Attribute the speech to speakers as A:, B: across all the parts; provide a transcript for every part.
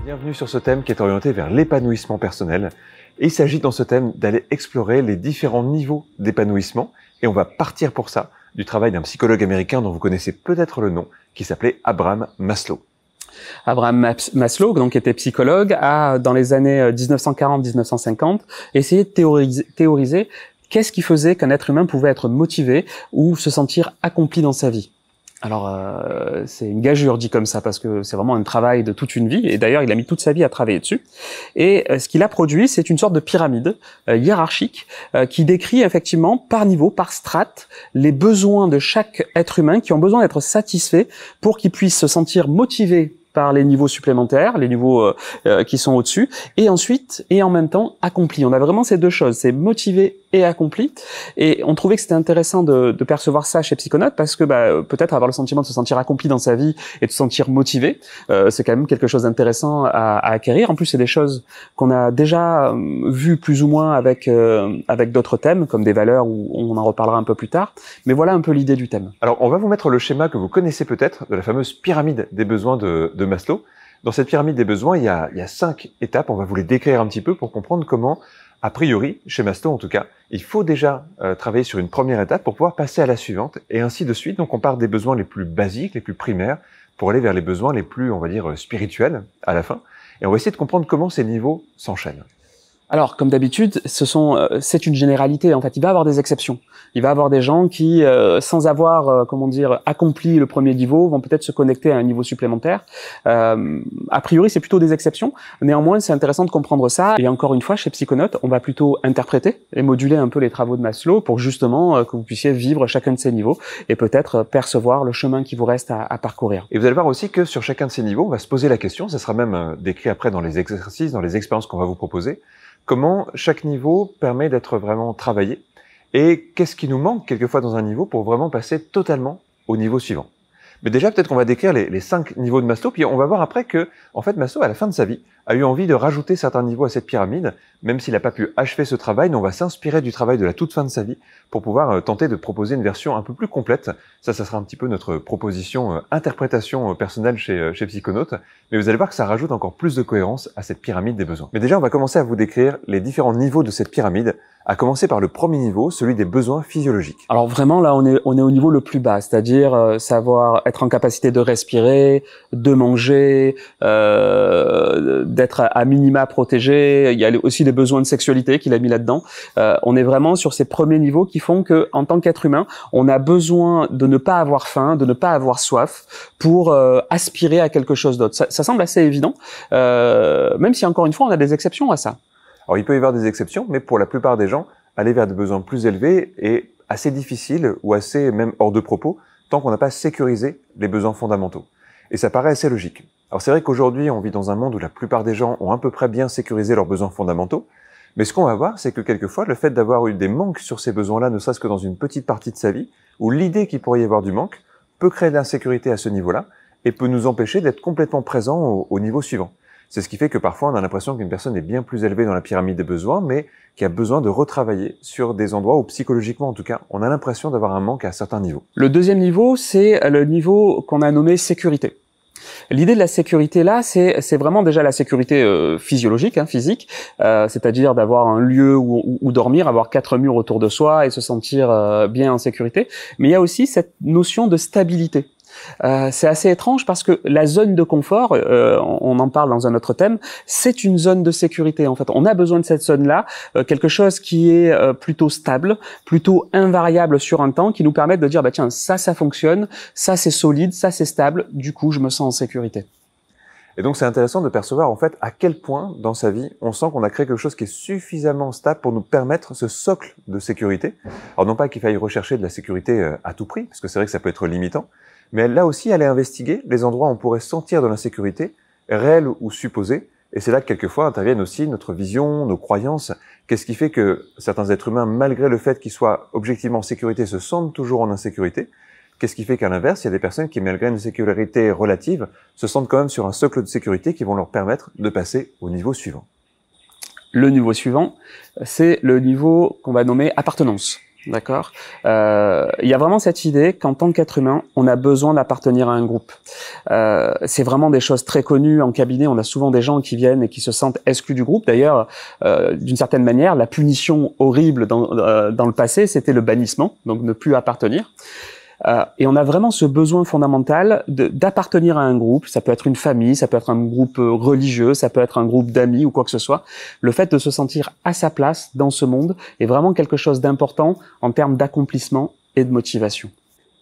A: Bienvenue sur ce thème qui est orienté vers l'épanouissement personnel. Et il s'agit dans ce thème d'aller explorer les différents niveaux d'épanouissement. Et on va partir pour ça du travail d'un psychologue américain dont vous connaissez peut-être le nom, qui s'appelait Abraham Maslow.
B: Abraham Maslow, donc, qui était psychologue, a, dans les années 1940-1950, essayé de théoriser qu'est-ce qui faisait qu'un être humain pouvait être motivé ou se sentir accompli dans sa vie. Alors, c'est une gageure dit comme ça parce que c'est vraiment un travail de toute une vie. Et d'ailleurs, il a mis toute sa vie à travailler dessus. Et ce qu'il a produit, c'est une sorte de pyramide hiérarchique qui décrit effectivement par niveau, par strate, les besoins de chaque être humain qui ont besoin d'être satisfaits pour qu'ils puissent se sentir motivés par les niveaux supplémentaires, les niveaux qui sont au-dessus, et ensuite, et en même temps, accompli. On a vraiment ces deux choses, c'est motivé et accompli. Et on trouvait que c'était intéressant de percevoir ça chez Psychonautes parce que peut-être avoir le sentiment de se sentir accompli dans sa vie et de se sentir motivé, c'est quand même quelque chose d'intéressant à acquérir. En plus, c'est des choses qu'on a déjà vues plus ou moins avec d'autres thèmes, comme des valeurs, où on en reparlera un peu plus tard. Mais voilà un peu l'idée du thème.
A: Alors, on va vous mettre le schéma que vous connaissez peut-être de la fameuse pyramide des besoins de Maslow. Dans cette pyramide des besoins, il y a 5 étapes. On va vous les décrire un petit peu pour comprendre comment, a priori, chez Maslow en tout cas, il faut déjà travailler sur une première étape pour pouvoir passer à la suivante, et ainsi de suite. Donc on part des besoins les plus basiques, les plus primaires, pour aller vers les besoins les plus, on va dire, spirituels à la fin. Et on va essayer de comprendre comment ces niveaux s'enchaînent.
B: Alors, comme d'habitude, c'est une généralité. En fait, il va y avoir des exceptions. Il va y avoir des gens qui, sans avoir, accompli le premier niveau, vont peut-être se connecter à un niveau supplémentaire. A priori, c'est plutôt des exceptions. Néanmoins, c'est intéressant de comprendre ça. Et encore une fois, chez Psychonautes, on va plutôt interpréter et moduler un peu les travaux de Maslow pour justement que vous puissiez vivre chacun de ces niveaux et peut-être percevoir le chemin qui vous reste à parcourir.
A: Et vous allez voir aussi que sur chacun de ces niveaux, on va se poser la question, ça sera même décrit après dans les exercices, dans les expériences qu'on va vous proposer, comment chaque niveau permet d'être vraiment travaillé et qu'est-ce qui nous manque quelquefois dans un niveau pour vraiment passer totalement au niveau suivant. Mais déjà, peut-être qu'on va décrire les 5 niveaux de Maslow, puis on va voir après que, en fait, Maslow, à la fin de sa vie, a eu envie de rajouter certains niveaux à cette pyramide, même s'il n'a pas pu achever ce travail, mais on va s'inspirer du travail de la toute fin de sa vie pour pouvoir tenter de proposer une version un peu plus complète. Ça sera un petit peu notre proposition, interprétation personnelle chez Psychonautes, mais vous allez voir que ça rajoute encore plus de cohérence à cette pyramide des besoins. Mais déjà, on va commencer à vous décrire les différents niveaux de cette pyramide, à commencer par le premier niveau, celui des besoins physiologiques.
B: Alors vraiment, là, on est au niveau le plus bas, c'est-à-dire savoir être en capacité de respirer, de manger, d'être à minima protégé. Il y a aussi des besoins de sexualité qu'il a mis là-dedans. On est vraiment sur ces premiers niveaux qui font que, en tant qu'être humain, on a besoin de ne pas avoir faim, de ne pas avoir soif pour aspirer à quelque chose d'autre. Ça semble assez évident, même si encore une fois, on a des exceptions à ça.
A: Alors, il peut y avoir des exceptions, mais pour la plupart des gens, aller vers des besoins plus élevés est assez difficile ou assez même hors de propos tant qu'on n'a pas sécurisé les besoins fondamentaux. Et ça paraît assez logique. Alors, c'est vrai qu'aujourd'hui, on vit dans un monde où la plupart des gens ont à peu près bien sécurisé leurs besoins fondamentaux, mais ce qu'on va voir, c'est que quelquefois, le fait d'avoir eu des manques sur ces besoins-là, ne serait-ce que dans une petite partie de sa vie, ou l'idée qu'il pourrait y avoir du manque, peut créer de l'insécurité à ce niveau-là et peut nous empêcher d'être complètement présents au niveau suivant. C'est ce qui fait que parfois on a l'impression qu'une personne est bien plus élevée dans la pyramide des besoins, mais qui a besoin de retravailler sur des endroits où psychologiquement en tout cas, on a l'impression d'avoir un manque à certains niveaux.
B: Le deuxième niveau, c'est le niveau qu'on a nommé sécurité. L'idée de la sécurité là, c'est vraiment déjà la sécurité physiologique, physique, c'est-à-dire d'avoir un lieu où dormir, avoir 4 murs autour de soi et se sentir bien en sécurité. Mais il y a aussi cette notion de stabilité. C'est assez étrange parce que la zone de confort, on en parle dans un autre thème, c'est une zone de sécurité en fait. On a besoin de cette zone-là, quelque chose qui est plutôt stable, plutôt invariable sur un temps, qui nous permette de dire tiens, ça fonctionne, ça c'est solide, ça c'est stable, du coup je me sens en sécurité.
A: Et donc c'est intéressant de percevoir en fait à quel point dans sa vie on sent qu'on a créé quelque chose qui est suffisamment stable pour nous permettre ce socle de sécurité. Alors non pas qu'il faille rechercher de la sécurité à tout prix, parce que c'est vrai que ça peut être limitant, mais là aussi, aller investiguer les endroits où on pourrait sentir de l'insécurité, réelle ou supposée, et c'est là que quelquefois interviennent aussi notre vision, nos croyances. Qu'est-ce qui fait que certains êtres humains, malgré le fait qu'ils soient objectivement en sécurité, se sentent toujours en insécurité? Qu'est-ce qui fait qu'à l'inverse, il y a des personnes qui, malgré une sécurité relative, se sentent quand même sur un socle de sécurité qui vont leur permettre de passer au niveau suivant?
B: Le niveau suivant, c'est le niveau qu'on va nommer appartenance. D'accord. Il y a vraiment cette idée qu'en tant qu'être humain, on a besoin d'appartenir à un groupe. C'est vraiment des choses très connues en cabinet. On a souvent des gens qui viennent et qui se sentent exclus du groupe. D'ailleurs, d'une certaine manière, la punition horrible dans le passé, c'était le bannissement, donc ne plus appartenir. Et on a vraiment ce besoin fondamental d'appartenir à un groupe. Ça peut être une famille, ça peut être un groupe religieux, ça peut être un groupe d'amis ou quoi que ce soit. Le fait de se sentir à sa place dans ce monde est vraiment quelque chose d'important en termes d'accomplissement et de motivation.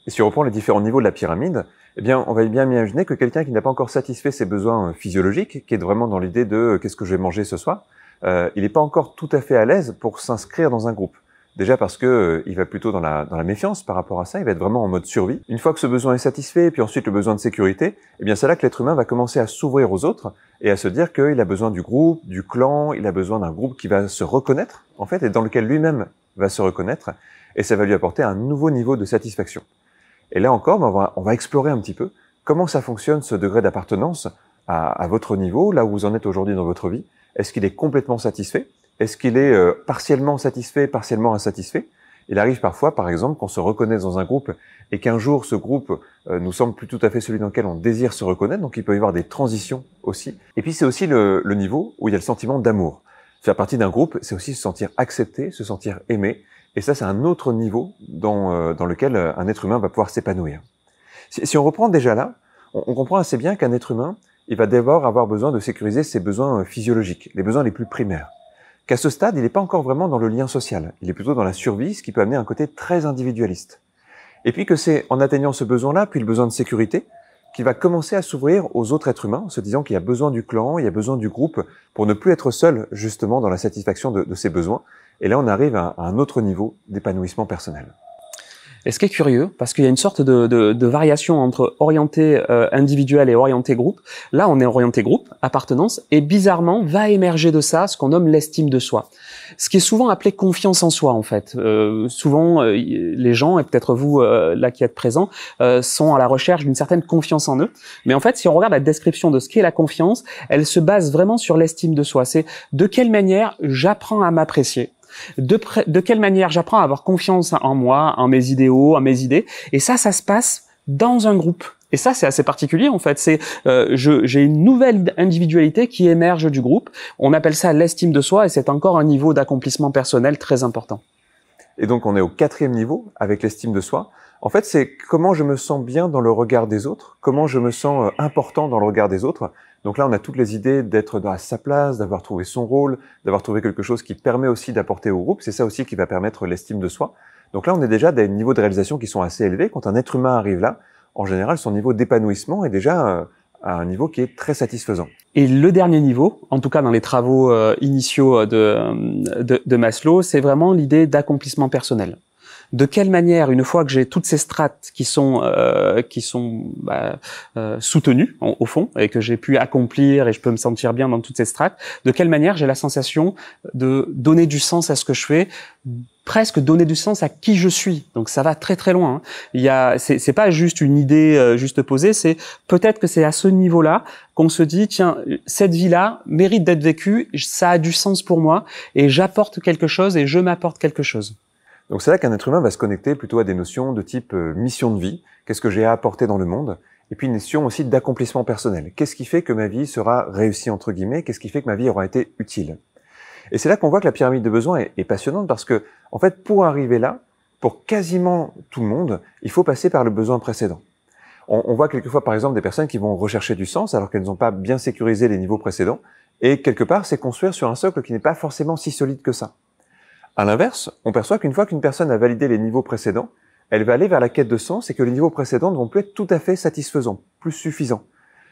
A: Et si on reprend les différents niveaux de la pyramide, eh bien, on va bien imaginer que quelqu'un qui n'a pas encore satisfait ses besoins physiologiques, qui est vraiment dans l'idée de qu'est-ce que je vais manger ce soir, il n'est pas encore tout à fait à l'aise pour s'inscrire dans un groupe. Déjà parce que il va plutôt dans la méfiance par rapport à ça, il va être vraiment en mode survie. Une fois que ce besoin est satisfait, et puis ensuite le besoin de sécurité, eh bien c'est là que l'être humain va commencer à s'ouvrir aux autres et à se dire qu'il a besoin du groupe, du clan, il a besoin d'un groupe qui va se reconnaître, en fait, et dans lequel lui-même va se reconnaître, et ça va lui apporter un nouveau niveau de satisfaction. Et là encore, on va explorer un petit peu comment ça fonctionne ce degré d'appartenance à votre niveau, là où vous en êtes aujourd'hui dans votre vie. Est-ce qu'il est complètement satisfait ? Est-ce qu'il est partiellement satisfait, partiellement insatisfait? Il arrive parfois, par exemple, qu'on se reconnaisse dans un groupe et qu'un jour, ce groupe nous semble plus tout à fait celui dans lequel on désire se reconnaître, donc il peut y avoir des transitions aussi. Et puis c'est aussi le niveau où il y a le sentiment d'amour. Faire partie d'un groupe, c'est aussi se sentir accepté, se sentir aimé, et ça c'est un autre niveau dans lequel un être humain va pouvoir s'épanouir. Si on reprend déjà là, on comprend assez bien qu'un être humain, il va d'abord avoir besoin de sécuriser ses besoins physiologiques, les besoins les plus primaires. Qu'à ce stade, il n'est pas encore vraiment dans le lien social. Il est plutôt dans la survie, ce qui peut amener un côté très individualiste. Et puis que c'est en atteignant ce besoin-là, puis le besoin de sécurité, qu'il va commencer à s'ouvrir aux autres êtres humains, en se disant qu'il y a besoin du clan, il y a besoin du groupe, pour ne plus être seul, justement, dans la satisfaction de ses besoins. Et là, on arrive à un autre niveau d'épanouissement personnel.
B: Et ce qui est curieux, parce qu'il y a une sorte de variation entre orienté individuel et orienté groupe. Là, on est orienté groupe, appartenance, et bizarrement, va émerger de ça ce qu'on nomme l'estime de soi. Ce qui est souvent appelé confiance en soi, en fait. Souvent, les gens, et peut-être vous, là qui êtes présents, sont à la recherche d'une certaine confiance en eux. Mais en fait, si on regarde la description de ce qu'est la confiance, elle se base vraiment sur l'estime de soi. C'est de quelle manière j'apprends à m'apprécier. De quelle manière j'apprends à avoir confiance en moi, en mes idéaux, en mes idées. Et ça se passe dans un groupe. Et ça, c'est assez particulier, en fait. J'ai une nouvelle individualité qui émerge du groupe. On appelle ça l'estime de soi, et c'est encore un niveau d'accomplissement personnel très important.
A: Et donc, on est au 4e niveau, avec l'estime de soi. En fait, c'est comment je me sens bien dans le regard des autres, comment je me sens important dans le regard des autres. Donc là, on a toutes les idées d'être à sa place, d'avoir trouvé son rôle, d'avoir trouvé quelque chose qui permet aussi d'apporter au groupe. C'est ça aussi qui va permettre l'estime de soi. Donc là, on est déjà à des niveaux de réalisation qui sont assez élevés. Quand un être humain arrive là, en général, son niveau d'épanouissement est déjà à un niveau qui est très satisfaisant.
B: Et le dernier niveau, en tout cas dans les travaux initiaux de Maslow, c'est vraiment l'idée d'accomplissement personnel. De quelle manière, une fois que j'ai toutes ces strates qui sont soutenues au fond et que j'ai pu accomplir et je peux me sentir bien dans toutes ces strates, de quelle manière j'ai la sensation de donner du sens à ce que je fais, presque donner du sens à qui je suis. Donc ça va très très loin. C'est pas juste une idée juste posée, c'est peut-être que c'est à ce niveau-là qu'on se dit tiens, cette vie-là mérite d'être vécue, ça a du sens pour moi et j'apporte quelque chose et je m'apporte quelque chose.
A: Donc c'est là qu'un être humain va se connecter plutôt à des notions de type mission de vie, qu'est-ce que j'ai à apporter dans le monde, et puis une notion aussi d'accomplissement personnel. Qu'est-ce qui fait que ma vie sera réussie entre guillemets, qu'est-ce qui fait que ma vie aura été utile. Et c'est là qu'on voit que la pyramide de besoins est passionnante parce que, en fait, pour arriver là, pour quasiment tout le monde, il faut passer par le besoin précédent. On voit quelquefois par exemple des personnes qui vont rechercher du sens alors qu'elles n'ont pas bien sécurisé les niveaux précédents, et quelque part c'est construire sur un socle qui n'est pas forcément si solide que ça. À l'inverse, on perçoit qu'une fois qu'une personne a validé les niveaux précédents, elle va aller vers la quête de sens et que les niveaux précédents ne vont plus être tout à fait satisfaisants, plus suffisants.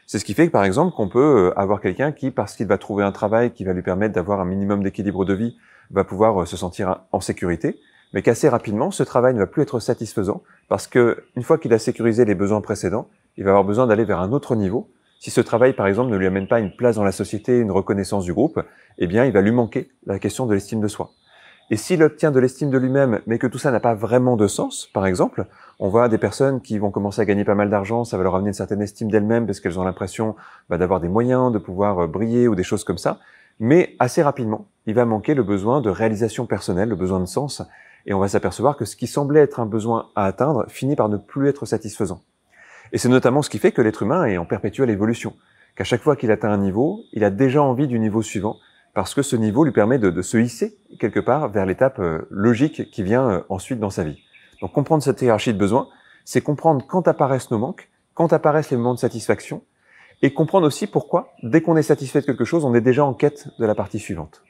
A: C'est ce qui fait que, par exemple, qu'on peut avoir quelqu'un qui, parce qu'il va trouver un travail qui va lui permettre d'avoir un minimum d'équilibre de vie, va pouvoir se sentir en sécurité, mais qu'assez rapidement, ce travail ne va plus être satisfaisant parce que, une fois qu'il a sécurisé les besoins précédents, il va avoir besoin d'aller vers un autre niveau. Si ce travail, par exemple, ne lui amène pas une place dans la société, une reconnaissance du groupe, eh bien, il va lui manquer la question de l'estime de soi. Et s'il obtient de l'estime de lui-même, mais que tout ça n'a pas vraiment de sens, par exemple, on voit des personnes qui vont commencer à gagner pas mal d'argent, ça va leur amener une certaine estime d'elles-mêmes parce qu'elles ont l'impression d'avoir des moyens, de pouvoir briller ou des choses comme ça. Mais assez rapidement, il va manquer le besoin de réalisation personnelle, le besoin de sens. et on va s'apercevoir que ce qui semblait être un besoin à atteindre finit par ne plus être satisfaisant. Et c'est notamment ce qui fait que l'être humain est en perpétuelle évolution, qu'à chaque fois qu'il atteint un niveau, il a déjà envie du niveau suivant, parce que ce niveau lui permet de se hisser quelque part vers l'étape logique qui vient ensuite dans sa vie. Donc comprendre cette hiérarchie de besoins, c'est comprendre quand apparaissent nos manques, quand apparaissent les moments de satisfaction, et comprendre aussi pourquoi, dès qu'on est satisfait de quelque chose, on est déjà en quête de la partie suivante.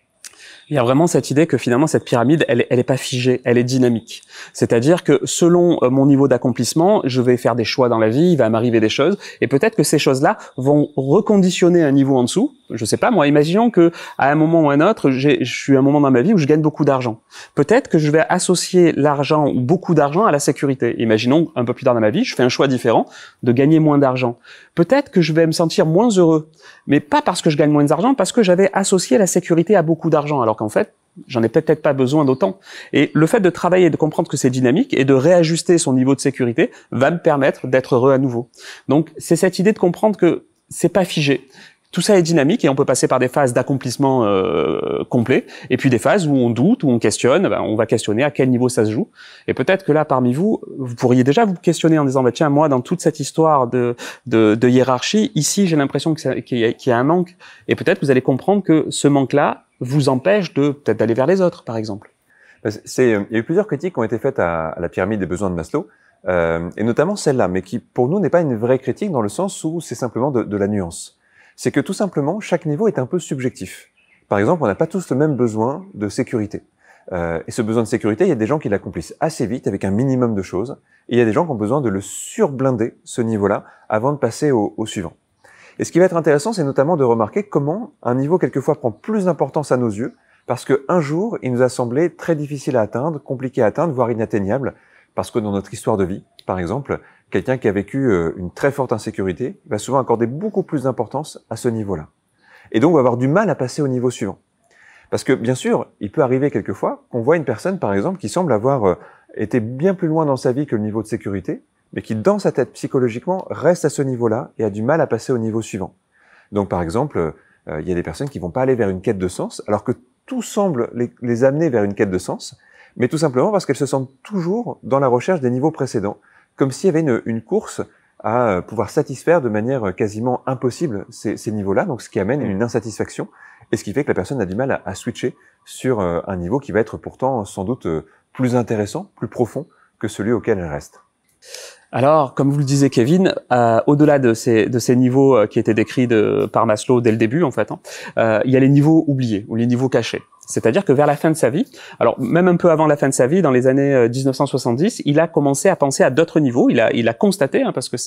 B: Il y a vraiment cette idée que finalement cette pyramide, elle est pas figée, elle est dynamique. C'est-à-dire que selon mon niveau d'accomplissement, je vais faire des choix dans la vie, il va m'arriver des choses, et peut-être que ces choses-là vont reconditionner un niveau en dessous. Je sais pas, moi, imaginons que à un moment ou un autre, je suis à un moment dans ma vie où je gagne beaucoup d'argent. Peut-être que je vais associer l'argent ou beaucoup d'argent à la sécurité. Imaginons un peu plus tard dans ma vie, je fais un choix différent de gagner moins d'argent. Peut-être que je vais me sentir moins heureux, mais pas parce que je gagne moins d'argent, parce que j'avais associé la sécurité à beaucoup d'argent, alors qu'en fait, j'en ai peut-être pas besoin d'autant. Et le fait de travailler et de comprendre que c'est dynamique et de réajuster son niveau de sécurité va me permettre d'être heureux à nouveau. Donc, c'est cette idée de comprendre que c'est pas figé. Tout ça est dynamique et on peut passer par des phases d'accomplissement complet et puis des phases où on doute, où on questionne. On va questionner à quel niveau ça se joue. Et peut-être que là, parmi vous, vous pourriez déjà vous questionner en disant tiens, moi, dans toute cette histoire de hiérarchie, ici, j'ai l'impression qu'il y a un manque. Et peut-être que vous allez comprendre que ce manque-là vous empêche de peut-être d'aller vers les autres, par exemple.
A: Il y a eu plusieurs critiques qui ont été faites à la pyramide des besoins de Maslow, et notamment celle-là, mais qui, pour nous, n'est pas une vraie critique dans le sens où c'est simplement de la nuance. C'est que tout simplement, chaque niveau est un peu subjectif. Par exemple, on n'a pas tous le même besoin de sécurité. Et ce besoin de sécurité, il y a des gens qui l'accomplissent assez vite avec un minimum de choses, et il y a des gens qui ont besoin de le surblinder, ce niveau-là, avant de passer au suivant. Et ce qui va être intéressant, c'est notamment de remarquer comment un niveau quelquefois prend plus d'importance à nos yeux, parce qu'un jour, il nous a semblé très difficile à atteindre, compliqué à atteindre, voire inatteignable, parce que dans notre histoire de vie, par exemple, quelqu'un qui a vécu une très forte insécurité va souvent accorder beaucoup plus d'importance à ce niveau-là. Et donc, va avoir du mal à passer au niveau suivant. Parce que, bien sûr, il peut arriver quelquefois qu'on voit une personne, par exemple, qui semble avoir été bien plus loin dans sa vie que le niveau de sécurité, mais qui, dans sa tête, psychologiquement, reste à ce niveau-là et a du mal à passer au niveau suivant. Donc, par exemple, il y a des personnes qui vont pas aller vers une quête de sens, alors que tout semble les amener vers une quête de sens, mais tout simplement parce qu'elles se sentent toujours dans la recherche des niveaux précédents, comme s'il y avait une course à pouvoir satisfaire de manière quasiment impossible ces niveaux-là, donc ce qui amène une insatisfaction, et ce qui fait que la personne a du mal à switcher sur un niveau qui va être pourtant sans doute plus intéressant, plus profond que celui auquel elle reste.
B: Alors, comme vous le disiez, Kevin, au-delà de ces niveaux qui étaient décrits par Maslow dès le début, en fait, il y a les niveaux oubliés ou les niveaux cachés. C'est-à-dire que vers la fin de sa vie, alors même un peu avant la fin de sa vie, dans les années 1970, il a commencé à penser à d'autres niveaux. Il a constaté, parce que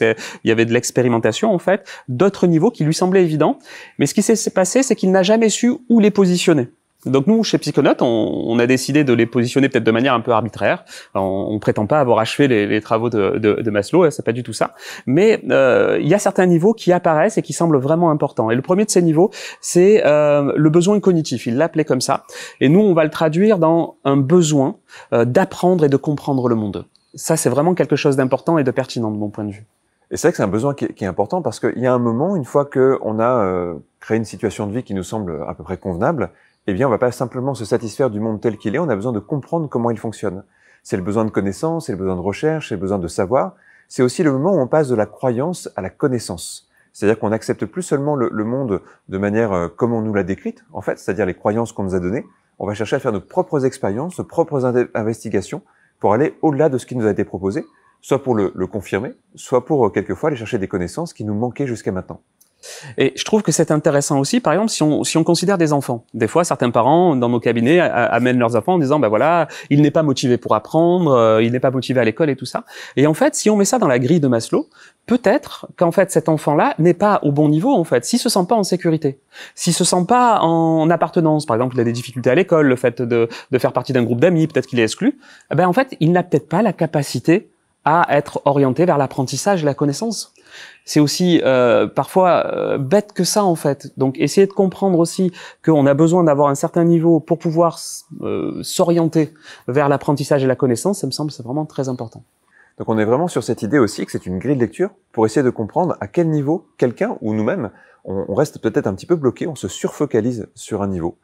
B: il y avait de l'expérimentation en fait, d'autres niveaux qui lui semblaient évidents. Mais ce qui s'est passé, c'est qu'il n'a jamais su où les positionner. Donc nous, chez Psychonautes, on a décidé de les positionner peut-être de manière un peu arbitraire. On prétend pas avoir achevé les travaux de Maslow, c'est pas du tout ça. Mais il y a certains niveaux qui apparaissent et qui semblent vraiment importants. Et le premier de ces niveaux, c'est le besoin cognitif. Il l'appelait comme ça. Et nous, on va le traduire dans un besoin d'apprendre et de comprendre le monde. Ça, c'est vraiment quelque chose d'important et de pertinent de mon point de vue.
A: Et c'est vrai que c'est un besoin qui est important parce qu'il y a un moment, une fois qu'on a créé une situation de vie qui nous semble à peu près convenable, eh bien, on va pas simplement se satisfaire du monde tel qu'il est, on a besoin de comprendre comment il fonctionne. C'est le besoin de connaissance, c'est le besoin de recherche, c'est le besoin de savoir. C'est aussi le moment où on passe de la croyance à la connaissance. C'est-à-dire qu'on n'accepte plus seulement le monde de manière comme on nous l'a décrite, en fait, c'est-à-dire les croyances qu'on nous a données. On va chercher à faire nos propres expériences, nos propres investigations pour aller au-delà de ce qui nous a été proposé, soit pour le confirmer, soit pour quelquefois aller chercher des connaissances qui nous manquaient jusqu'à maintenant.
B: Et je trouve que c'est intéressant aussi, par exemple, si on considère des enfants. Des fois, certains parents, dans nos cabinets, amènent leurs enfants en disant, voilà, il n'est pas motivé pour apprendre, il n'est pas motivé à l'école et tout ça. Et en fait, si on met ça dans la grille de Maslow, peut-être qu'en fait, cet enfant-là n'est pas au bon niveau, en fait, s'il se sent pas en sécurité, s'il se sent pas en appartenance. Par exemple, il a des difficultés à l'école, le fait de faire partie d'un groupe d'amis, peut-être qu'il est exclu. En fait, il n'a peut-être pas la capacité à être orienté vers l'apprentissage et la connaissance. C'est aussi parfois bête que ça en fait. Donc essayer de comprendre aussi qu'on a besoin d'avoir un certain niveau pour pouvoir s'orienter vers l'apprentissage et la connaissance, ça me semble c'est vraiment très important.
A: Donc on est vraiment sur cette idée aussi que c'est une grille de lecture pour essayer de comprendre à quel niveau quelqu'un ou nous-mêmes on reste peut-être un petit peu bloqué, on se surfocalise sur un niveau.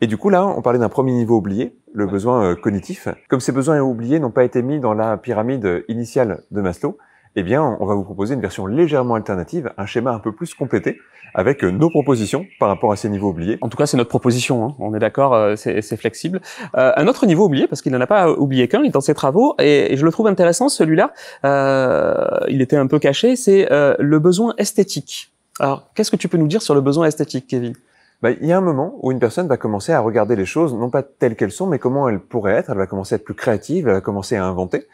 A: Et du coup, là, on parlait d'un premier niveau oublié, le besoin cognitif. Comme ces besoins oubliés n'ont pas été mis dans la pyramide initiale de Maslow, eh bien, on va vous proposer une version légèrement alternative, un schéma un peu plus complété, avec nos propositions par rapport à ces niveaux oubliés.
B: En tout cas, c'est notre proposition, hein. On est d'accord, c'est flexible. Un autre niveau oublié, parce qu'il n'en a pas oublié qu'un, il est dans ses travaux, et je le trouve intéressant, celui-là, il était un peu caché, c'est le besoin esthétique. Alors, qu'est-ce que tu peux nous dire sur le besoin esthétique, Kevin?
A: Il y a un moment où une personne va commencer à regarder les choses, non pas telles qu'elles sont, mais comment elles pourraient être. Elle va commencer à être plus créative, elle va commencer à inventer.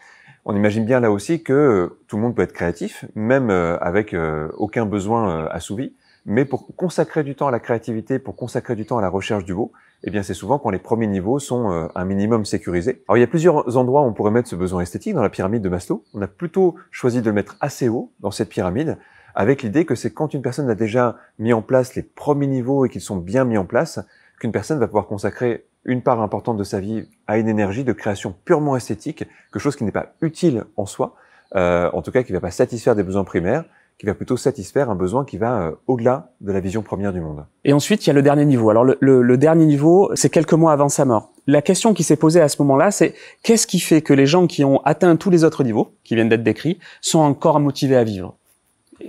A: On imagine bien là aussi que tout le monde peut être créatif, même avec aucun besoin assouvi. Mais pour consacrer du temps à la créativité, pour consacrer du temps à la recherche du beau, eh bien c'est souvent quand les premiers niveaux sont un minimum sécurisés. Alors il y a plusieurs endroits où on pourrait mettre ce besoin esthétique dans la pyramide de Maslow. On a plutôt choisi de le mettre assez haut dans cette pyramide, avec l'idée que c'est quand une personne a déjà mis en place les premiers niveaux et qu'ils sont bien mis en place, qu'une personne va pouvoir consacrer une part importante de sa vie à une énergie de création purement esthétique, quelque chose qui n'est pas utile en soi, en tout cas qui ne va pas satisfaire des besoins primaires, qui va plutôt satisfaire un besoin qui va au-delà de la vision première du monde.
B: Et ensuite, il y a le dernier niveau. Alors, le dernier niveau, c'est quelques mois avant sa mort. La question qui s'est posée à ce moment-là, c'est qu'est-ce qui fait que les gens qui ont atteint tous les autres niveaux, qui viennent d'être décrits, sont encore motivés à vivre?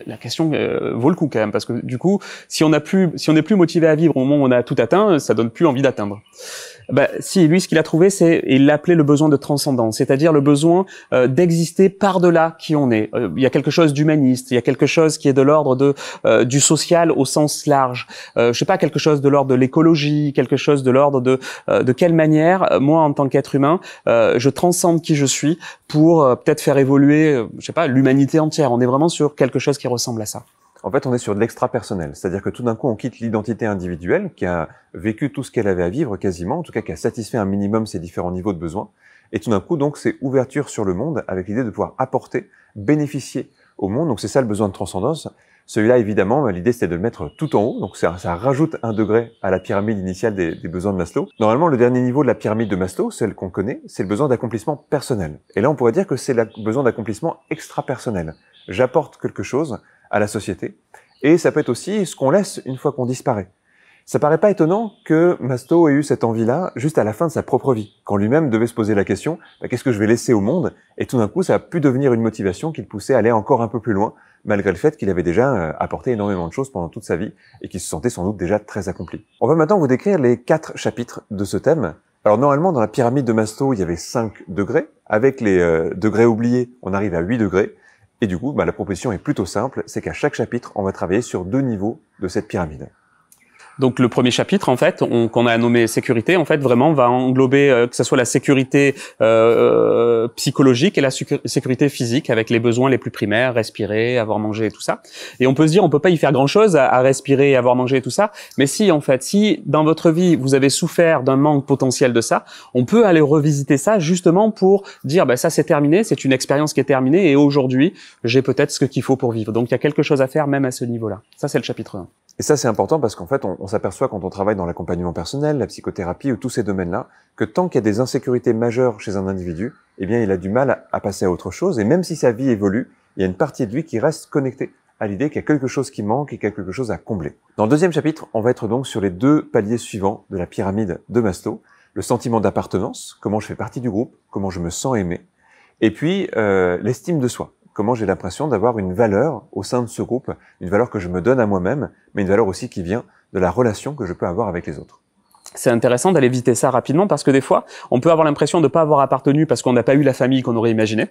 B: La question vaut le coup quand même, parce que du coup, si on n'est plus motivé à vivre au moment où on a tout atteint, ça donne plus envie d'atteindre. Si, lui, ce qu'il a trouvé, il l'appelait le besoin de transcendance, c'est-à-dire le besoin d'exister par-delà qui on est. Il y a quelque chose d'humaniste, il y a quelque chose qui est de l'ordre du social au sens large. Je sais pas, quelque chose de l'ordre de l'écologie, quelque chose de l'ordre de quelle manière, moi, en tant qu'être humain, je transcende qui je suis pour peut-être faire évoluer, je sais pas, l'humanité entière. On est vraiment sur quelque chose qui ressemble à ça.
A: En fait, on est sur de l'extra-personnel, c'est-à-dire que tout d'un coup, on quitte l'identité individuelle qui a vécu tout ce qu'elle avait à vivre quasiment, en tout cas qui a satisfait un minimum ses différents niveaux de besoins, et tout d'un coup, donc, c'est ouverture sur le monde avec l'idée de pouvoir apporter, bénéficier au monde. Donc c'est ça le besoin de transcendance. Celui-là, évidemment, l'idée c'était de le mettre tout en haut, donc ça rajoute un degré à la pyramide initiale des besoins de Maslow. Normalement, le dernier niveau de la pyramide de Maslow, celle qu'on connaît, c'est le besoin d'accomplissement personnel. Et là, on pourrait dire que c'est le besoin d'accomplissement extra-personnel. J'apporte quelque chose à la société, et ça peut être aussi ce qu'on laisse une fois qu'on disparaît. Ça paraît pas étonnant que Maslow ait eu cette envie-là juste à la fin de sa propre vie, quand lui-même devait se poser la question qu'est-ce que je vais laisser au monde, et tout d'un coup ça a pu devenir une motivation qui le poussait à aller encore un peu plus loin, malgré le fait qu'il avait déjà apporté énormément de choses pendant toute sa vie, et qu'il se sentait sans doute déjà très accompli. On va maintenant vous décrire les 4 chapitres de ce thème. Alors normalement dans la pyramide de Maslow il y avait 5 degrés, avec les degrés oubliés on arrive à 8 degrés, et du coup la proposition est plutôt simple, c'est qu'à chaque chapitre on va travailler sur 2 niveaux de cette pyramide.
B: Donc le premier chapitre, en fait, qu'on a nommé sécurité, en fait, vraiment va englober que ce soit la sécurité psychologique et la sécurité physique, avec les besoins les plus primaires, respirer, avoir mangé et tout ça. Et on peut se dire, on peut pas y faire grand-chose à respirer, avoir mangé et tout ça. Mais si, en fait, si dans votre vie vous avez souffert d'un manque potentiel de ça, on peut aller revisiter ça justement pour dire, ça c'est terminé, c'est une expérience qui est terminée, et aujourd'hui j'ai peut-être ce qu'il faut pour vivre. Donc il y a quelque chose à faire même à ce niveau-là. Ça c'est le chapitre 1.
A: Et ça, c'est important parce qu'en fait, on s'aperçoit quand on travaille dans l'accompagnement personnel, la psychothérapie ou tous ces domaines-là, que tant qu'il y a des insécurités majeures chez un individu, eh bien, il a du mal à passer à autre chose. Et même si sa vie évolue, il y a une partie de lui qui reste connectée à l'idée qu'il y a quelque chose qui manque et quelque chose à combler. Dans le deuxième chapitre, on va être donc sur les 2 paliers suivants de la pyramide de Maslow. Le sentiment d'appartenance, comment je fais partie du groupe, comment je me sens aimé. Et puis, l'estime de soi. Comment j'ai l'impression d'avoir une valeur au sein de ce groupe, une valeur que je me donne à moi-même, mais une valeur aussi qui vient de la relation que je peux avoir avec les autres.
B: C'est intéressant d'aller éviter ça rapidement parce que des fois, on peut avoir l'impression de ne pas avoir appartenu parce qu'on n'a pas eu la famille qu'on aurait imaginée.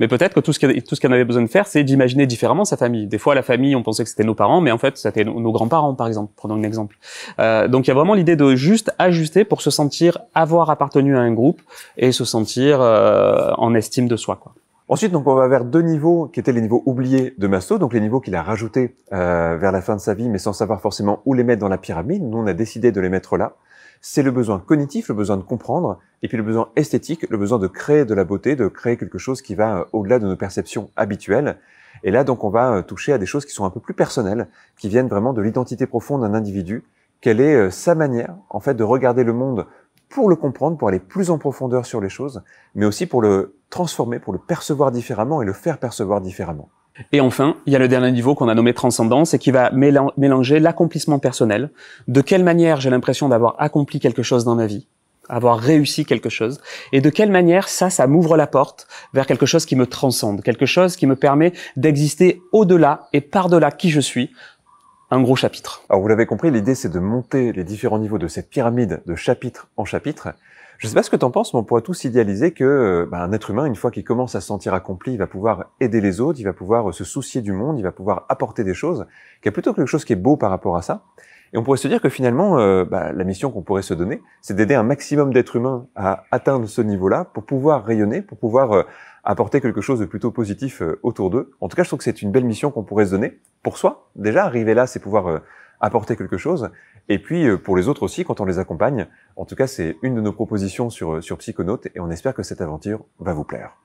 B: Mais peut-être que tout ce qu'on avait besoin de faire, c'est d'imaginer différemment sa famille. Des fois, la famille, on pensait que c'était nos parents, mais en fait, c'était nos grands-parents, par exemple. Prenons un exemple. Donc, il y a vraiment l'idée de juste ajuster pour se sentir avoir appartenu à un groupe et se sentir en estime de soi, quoi.
A: Ensuite, donc, on va vers 2 niveaux qui étaient les niveaux oubliés de Maslow, donc les niveaux qu'il a rajoutés vers la fin de sa vie, mais sans savoir forcément où les mettre dans la pyramide. Nous, on a décidé de les mettre là. C'est le besoin cognitif, le besoin de comprendre, et puis le besoin esthétique, le besoin de créer de la beauté, de créer quelque chose qui va au-delà de nos perceptions habituelles. Et là, donc, on va toucher à des choses qui sont un peu plus personnelles, qui viennent vraiment de l'identité profonde d'un individu. Quelle est sa manière, en fait, de regarder le monde pour le comprendre, pour aller plus en profondeur sur les choses, mais aussi pour le transformer, pour le percevoir différemment et le faire percevoir différemment.
B: Et enfin, il y a le dernier niveau qu'on a nommé transcendance et qui va mélanger l'accomplissement personnel. De quelle manière j'ai l'impression d'avoir accompli quelque chose dans ma vie, avoir réussi quelque chose, et de quelle manière ça m'ouvre la porte vers quelque chose qui me transcende, quelque chose qui me permet d'exister au-delà et par-delà qui je suis. Un gros chapitre.
A: Alors vous l'avez compris, l'idée c'est de monter les différents niveaux de cette pyramide de chapitre en chapitre. Je ne sais pas ce que tu en penses, mais on pourrait tous idéaliser que un être humain, une fois qu'il commence à se sentir accompli, il va pouvoir aider les autres, il va pouvoir se soucier du monde, il va pouvoir apporter des choses, qu'il y a plutôt quelque chose qui est beau par rapport à ça. Et on pourrait se dire que finalement, la mission qu'on pourrait se donner, c'est d'aider un maximum d'êtres humains à atteindre ce niveau-là pour pouvoir rayonner, pour pouvoir apporter quelque chose de plutôt positif autour d'eux. En tout cas, je trouve que c'est une belle mission qu'on pourrait se donner pour soi. Déjà, arriver là, c'est pouvoir apporter quelque chose. Et puis, pour les autres aussi, quand on les accompagne. En tout cas, c'est une de nos propositions sur Psychonautes et on espère que cette aventure va vous plaire.